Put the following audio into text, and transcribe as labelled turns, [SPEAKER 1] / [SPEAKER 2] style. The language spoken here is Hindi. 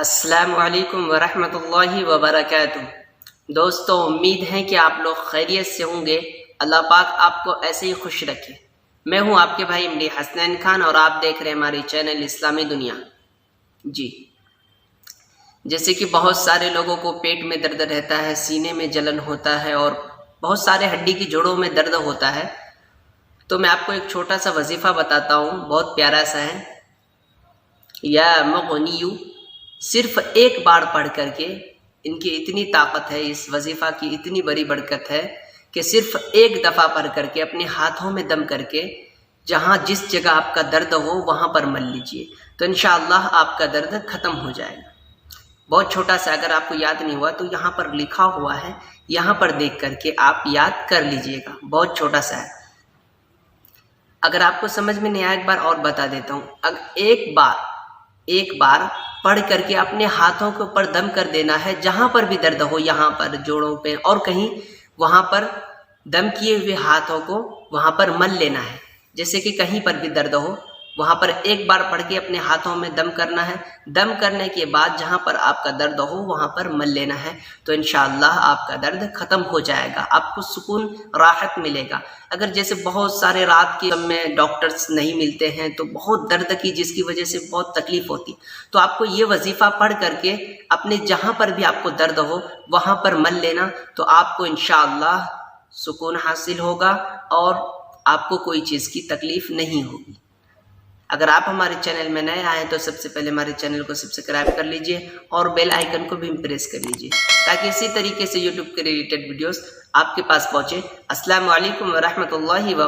[SPEAKER 1] अस्सलामु अलैकुम वरहमतुल्लाहि वबरकातुह। दोस्तों, उम्मीद है कि आप लोग खैरियत से होंगे। अल्लाह पाक आपको ऐसे ही खुश रखे। मैं हूं आपके भाई एमडी हसनैन खान और आप देख रहे हैं हमारी चैनल इस्लामी दुनिया। जी, जैसे कि बहुत सारे लोगों को पेट में दर्द रहता है, सीने में जलन होता है और बहुत सारे हड्डी की जोड़ों में दर्द होता है। तो मैं आपको एक छोटा सा वजीफ़ा बताता हूँ, बहुत प्यारा सा है। या मुग़नियु, सिर्फ एक बार पढ़ करके, इनकी इतनी ताकत है, इस वजीफ़ा की इतनी बड़ी बरकत है कि सिर्फ एक दफ़ा पढ़ करके अपने हाथों में दम करके जहाँ जिस जगह आपका दर्द हो वहाँ पर मल लीजिए, तो इंशाअल्लाह आपका दर्द ख़त्म हो जाएगा। बहुत छोटा सा, अगर आपको याद नहीं हुआ तो यहाँ पर लिखा हुआ है, यहाँ पर देख करके आप याद कर लीजिएगा। बहुत छोटा सा है। अगर आपको समझ में नहीं आया, एक बार और बता देता हूँ। अगर एक बार पढ़ करके अपने हाथों के ऊपर दम कर देना है, जहाँ पर भी दर्द हो, यहाँ पर जोड़ों पे और कहीं, वहाँ पर दम किए हुए हाथों को वहाँ पर मल लेना है। जैसे कि कहीं पर भी दर्द हो, वहाँ पर एक बार पढ़ के अपने हाथों में दम करना है। दम करने के बाद जहाँ पर आपका दर्द हो वहाँ पर मल लेना है, तो इंशाअल्लाह आपका दर्द ख़त्म हो जाएगा, आपको सुकून, राहत मिलेगा। अगर जैसे बहुत सारे रात के में डॉक्टर्स नहीं मिलते हैं, तो बहुत दर्द की जिसकी वजह से बहुत तकलीफ़ होती, तो आपको ये वजीफ़ा पढ़ करके अपने जहाँ पर भी आपको दर्द हो वहाँ पर मल लेना, तो आपको इंशाअल्लाह सुकून हासिल होगा और आपको कोई चीज़ की तकलीफ़ नहीं होगी। अगर आप हमारे चैनल में नए आए तो सबसे पहले हमारे चैनल को सब्सक्राइब कर लीजिए और बेल आइकन को भी प्रेस कर लीजिए, ताकि इसी तरीके से यूट्यूब के रिलेटेड वीडियोस आपके पास पहुँचे। अस्सलामु अलैकुम वरहमतुल्लाहि व